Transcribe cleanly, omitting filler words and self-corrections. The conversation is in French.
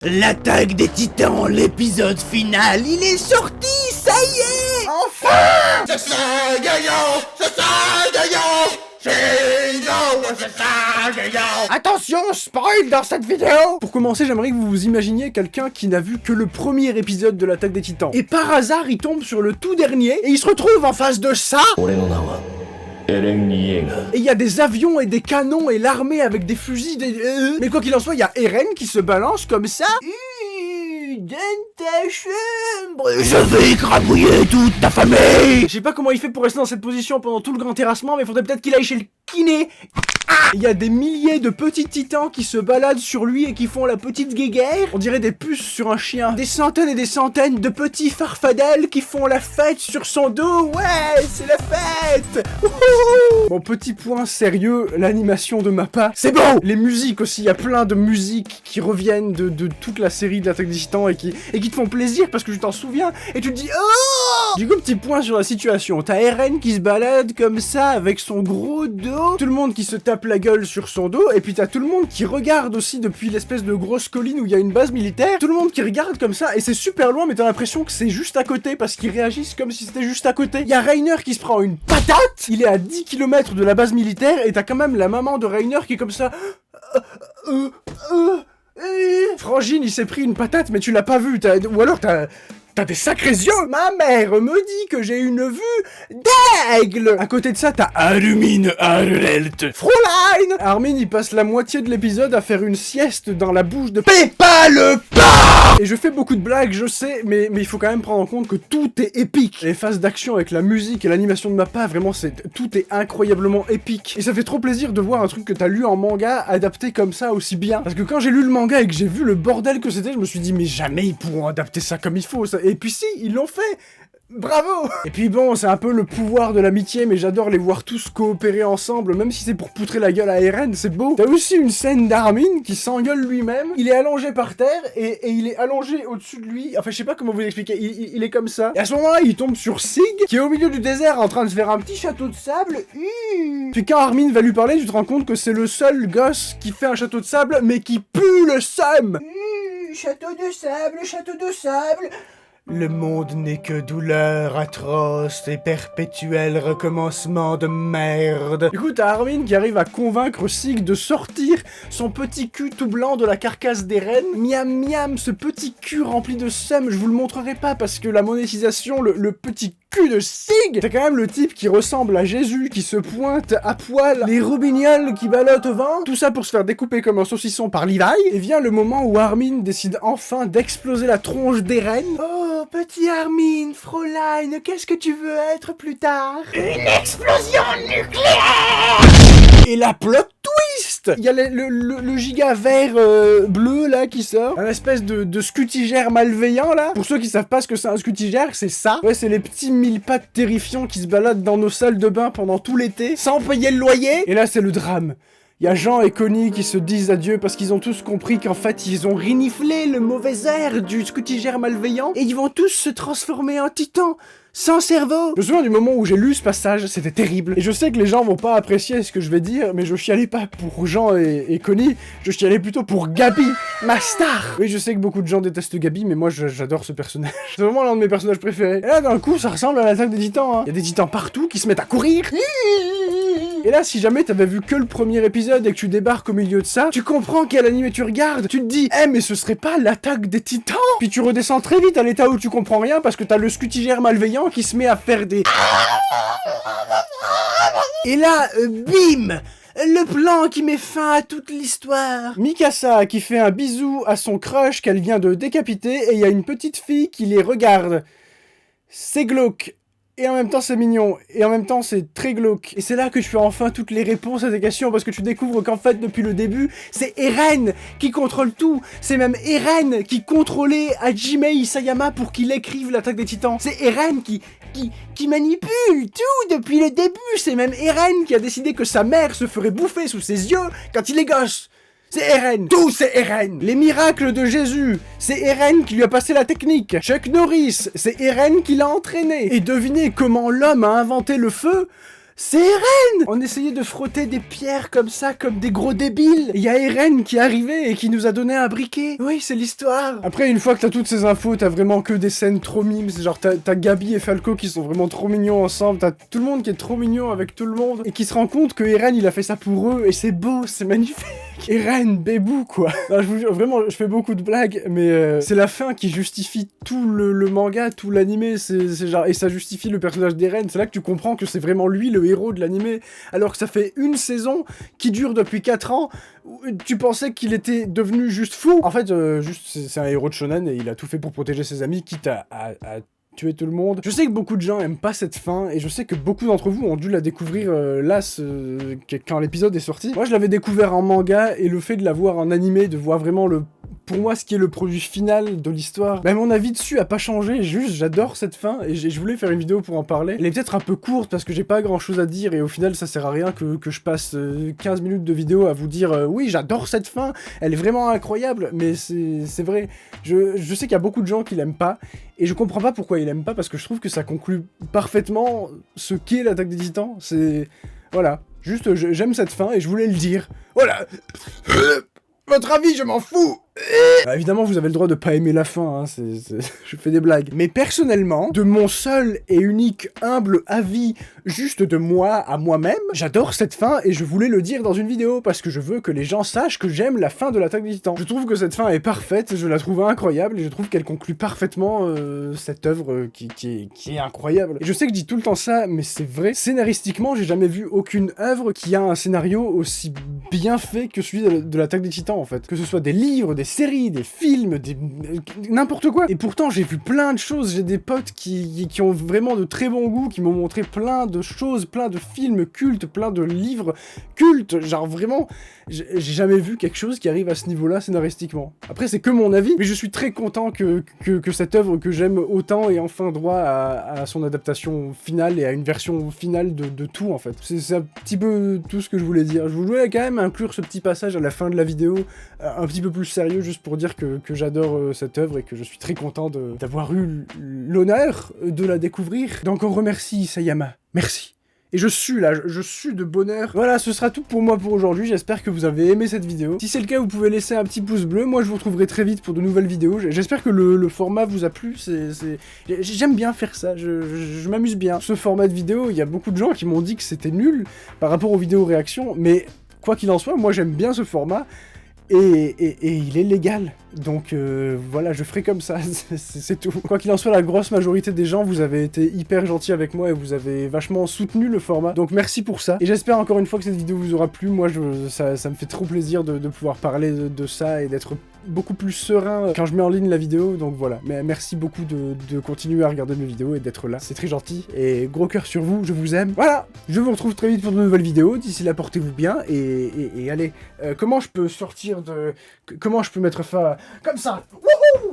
L'attaque des Titans, l'épisode final, il est sorti, ça y est! Enfin! C'est ça, gagnant! C'est ça, gagnant! C'est ça, gagnant! Attention, spoil dans cette vidéo! Pour commencer, j'aimerais que vous vous imaginiez quelqu'un qui n'a vu que le premier épisode de l'attaque des Titans. Et par hasard, il tombe sur le tout dernier, et il se retrouve en face de ça! Et il y a des avions et des canons et l'armée avec des fusils, Mais quoi qu'il en soit, il y a Eren qui se balance comme ça. Dans ta chambre, Je vais écrabouiller toute ta famille! je sais pas comment il fait pour rester dans cette position pendant tout le grand terrassement, mais il faudrait peut-être qu'il aille chez le kiné. Il y a des milliers de petits titans qui se baladent sur lui et qui font la petite guéguerre. On dirait des puces sur un chien. Des centaines et des centaines de petits farfadelles qui font la fête sur son dos. Ouais, c'est la fête. Wouhou. Bon, petit point sérieux, l'animation de Mappa, c'est bon. Les musiques aussi, il y a plein de musiques qui reviennent de toute la série de l'attaque des Titans et qui te font plaisir parce que je t'en souviens et tu te dis oh. Du coup, petit point sur la situation. T'as Eren qui se balade comme ça avec son gros dos. Tout le monde qui se tape la gueule sur son dos, et puis t'as tout le monde qui regarde aussi depuis l'espèce de grosse colline où il y a une base militaire, tout le monde qui regarde comme ça, et c'est super loin, mais t'as l'impression que c'est juste à côté, parce qu'ils réagissent comme si c'était juste à côté. Il y a Reiner qui se prend une patate, il est à 10 km de la base militaire, et t'as quand même la maman de Reiner qui est comme ça... Frangine, il s'est pris une patate, mais tu l'as pas vu, ou alors t'as des sacrés yeux. Ma mère me dit que j'ai une vue d'aigle. À côté de ça, t'as Armin Arelt. Fräulein. Armin, il passe la moitié de l'épisode à faire une sieste dans la bouche de Peppa le Pas. Et je fais beaucoup de blagues, je sais, mais il faut quand même prendre en compte que tout est épique. Les phases d'action avec la musique et l'animation de Mappa, vraiment, tout est incroyablement épique. Et ça fait trop plaisir de voir un truc que t'as lu en manga adapté comme ça aussi bien. Parce que quand j'ai lu le manga et que j'ai vu le bordel que c'était, je me suis dit, mais jamais ils pourront adapter ça comme il faut. Et puis si, ils l'ont fait. Bravo! Et puis bon, c'est un peu le pouvoir de l'amitié, mais j'adore les voir tous coopérer ensemble, même si c'est pour poutrer la gueule à Eren, c'est beau. T'as aussi une scène d'Armin qui s'engueule lui-même, il est allongé par terre, et il est allongé au-dessus de lui, enfin je sais pas comment vous expliquer, il est comme ça. Et à ce moment-là, il tombe sur Sig, qui est au milieu du désert en train de se faire un petit château de sable. Puis quand Armin va lui parler, tu te rends compte que c'est le seul gosse qui fait un château de sable, mais qui pue le seum. Château de sable, château de sable... Le monde n'est que douleur atroce et perpétuel recommencement de merde. Du coup, t'as Armin qui arrive à convaincre Sig de sortir son petit cul tout blanc de la carcasse des rennes. Miam miam, ce petit cul rempli de seum, je vous le montrerai pas parce que la monétisation, le petit cul de Sig. T'as quand même le type qui ressemble à Jésus, qui se pointe à poil, les roubignoles qui ballottent au vent, tout ça pour se faire découper comme un saucisson par Levi. Et vient le moment où Armin décide enfin d'exploser la tronche d'Eren. Oh, petit Armin, Fräulein, qu'est-ce que tu veux être plus tard? Une explosion nucléaire! Et la plot twist! Il y a le giga vert bleu là qui sort, un espèce de scutigère malveillant là. Pour ceux qui savent pas ce que c'est un scutigère, c'est ça. Ouais, c'est les petits mille pattes terrifiants qui se baladent dans nos salles de bain pendant tout l'été, sans payer le loyer. Et là, c'est le drame. Il y a Jean et Connie qui se disent adieu parce qu'ils ont tous compris qu'en fait, ils ont reniflé le mauvais air du scutigère malveillant et ils vont tous se transformer en titans. Sans cerveau. Je me souviens du moment où j'ai lu ce passage, c'était terrible. Et je sais que les gens vont pas apprécier ce que je vais dire, mais je chialais pas pour Jean et Connie, je chialais plutôt pour Gabi, ma star. Oui, je sais que beaucoup de gens détestent Gabi, mais moi j'adore ce personnage. C'est vraiment l'un de mes personnages préférés. Et là, d'un coup, ça ressemble à l'attaque des titans, hein. Il y a des titans partout qui se mettent à courir. Et là, si jamais t'avais vu que le premier épisode et que tu débarques au milieu de ça, tu comprends quel animé tu regardes, tu te dis « Eh, mais ce serait pas l'attaque des titans ?» Puis tu redescends très vite à l'état où tu comprends rien parce que t'as le scutigère malveillant qui se met à faire des... Et là, bim! Le plan qui met fin à toute l'histoire. Mikasa qui fait un bisou à son crush qu'elle vient de décapiter et il y a une petite fille qui les regarde. C'est glauque. Et en même temps c'est mignon, et en même temps c'est très glauque. Et c'est là que tu as enfin toutes les réponses à tes questions, parce que tu découvres qu'en fait depuis le début, c'est Eren qui contrôle tout. C'est même Eren qui contrôlait Hajime Isayama pour qu'il écrive l'attaque des titans. C'est Eren qui manipule tout depuis le début. C'est même Eren qui a décidé que sa mère se ferait bouffer sous ses yeux quand il est gosse. C'est Eren. Tout c'est Eren. Les miracles de Jésus, c'est Eren qui lui a passé la technique. Chuck Norris, c'est Eren qui l'a entraîné. Et devinez comment l'homme a inventé le feu? C'est Eren! On essayait de frotter des pierres comme ça, comme des gros débiles. Il y a Eren qui est arrivé et qui nous a donné un briquet. Oui, c'est l'histoire. Après, une fois que t'as toutes ces infos, t'as vraiment que des scènes trop mimes. Genre, t'as Gabi et Falco qui sont vraiment trop mignons ensemble. T'as tout le monde qui est trop mignon avec tout le monde. Et qui se rend compte que Eren, il a fait ça pour eux. Et c'est beau, c'est magnifique. Eren, bébou, quoi. Non, je vous jure, vraiment, je fais beaucoup de blagues, mais c'est la fin qui justifie tout le manga, tout l'animé. C'est genre, et ça justifie le personnage d'Eren. C'est là que tu comprends que c'est vraiment lui le héros de l'animé, alors que ça fait une saison qui dure depuis 4 ans, tu pensais qu'il était devenu juste fou. En fait, juste c'est un héros de shonen et il a tout fait pour protéger ses amis, quitte à tuer tout le monde. Je sais que beaucoup de gens aiment pas cette fin, et je sais que beaucoup d'entre vous ont dû la découvrir là, quand l'épisode est sorti. Moi, je l'avais découvert en manga, et le fait de la voir en animé, de voir vraiment pour moi, ce qui est le produit final de l'histoire, bah, mon avis dessus a pas changé, juste j'adore cette fin, et je voulais faire une vidéo pour en parler. Elle est peut-être un peu courte, parce que j'ai pas grand chose à dire, et au final, ça sert à rien que je passe 15 minutes de vidéo à vous dire oui, j'adore cette fin, elle est vraiment incroyable, mais c'est vrai. Je sais qu'il y a beaucoup de gens qui l'aiment pas, et je comprends pas pourquoi ils l'aiment pas, parce que je trouve que ça conclut parfaitement ce qu'est l'attaque des Titans. C'est... Voilà. Juste, j'aime cette fin, et je voulais le dire. Voilà. Votre avis, je m'en fous. Évidemment, vous avez le droit de pas aimer la fin, hein, je fais des blagues. Mais personnellement, de mon seul et unique humble avis, juste de moi à moi-même, j'adore cette fin et je voulais le dire dans une vidéo, parce que je veux que les gens sachent que j'aime la fin de l'attaque des Titans. Je trouve que cette fin est parfaite, je la trouve incroyable, et je trouve qu'elle conclut parfaitement cette œuvre qui est incroyable. Et je sais que je dis tout le temps ça, mais c'est vrai. Scénaristiquement, j'ai jamais vu aucune œuvre qui a un scénario aussi bien fait que celui de l'attaque des Titans, en fait. Que ce soit des livres, des séries, des films, n'importe quoi. Et pourtant, j'ai vu plein de choses. J'ai des potes qui ont vraiment de très bon goût, qui m'ont montré plein de choses, plein de films cultes, plein de livres cultes. Genre vraiment, j'ai jamais vu quelque chose qui arrive à ce niveau-là scénaristiquement. Après, c'est que mon avis, mais je suis très content que cette œuvre que j'aime autant ait enfin droit à son adaptation finale et à une version finale de tout, en fait. C'est un petit peu tout ce que je voulais dire. Je voulais quand même inclure ce petit passage à la fin de la vidéo, un petit peu plus sérieux, juste pour dire que j'adore cette œuvre et que je suis très content d'avoir eu l'honneur de la découvrir. Donc on remercie Isayama. Merci. Et je sue là, je sue de bonheur. Voilà, ce sera tout pour moi pour aujourd'hui, j'espère que vous avez aimé cette vidéo. Si c'est le cas, vous pouvez laisser un petit pouce bleu, moi je vous retrouverai très vite pour de nouvelles vidéos. J'espère que le format vous a plu, j'aime bien faire ça, je m'amuse bien. Ce format de vidéo, il y a beaucoup de gens qui m'ont dit que c'était nul par rapport aux vidéos réactions, mais quoi qu'il en soit, moi j'aime bien ce format. Et il est légal, donc voilà, je ferai comme ça, c'est tout. Quoi qu'il en soit, la grosse majorité des gens, vous avez été hyper gentils avec moi et vous avez vachement soutenu le format, donc merci pour ça. Et j'espère encore une fois que cette vidéo vous aura plu. Moi, ça me fait trop plaisir de pouvoir parler de ça et d'être beaucoup plus serein quand je mets en ligne la vidéo, donc voilà. Mais merci beaucoup de continuer à regarder mes vidéos et d'être là, c'est très gentil, et gros cœur sur vous, je vous aime. Voilà, je vous retrouve très vite pour de nouvelles vidéos, d'ici là portez-vous bien, et allez, comment je peux sortir comment je peux mettre fin à... Comme ça. Wouhou!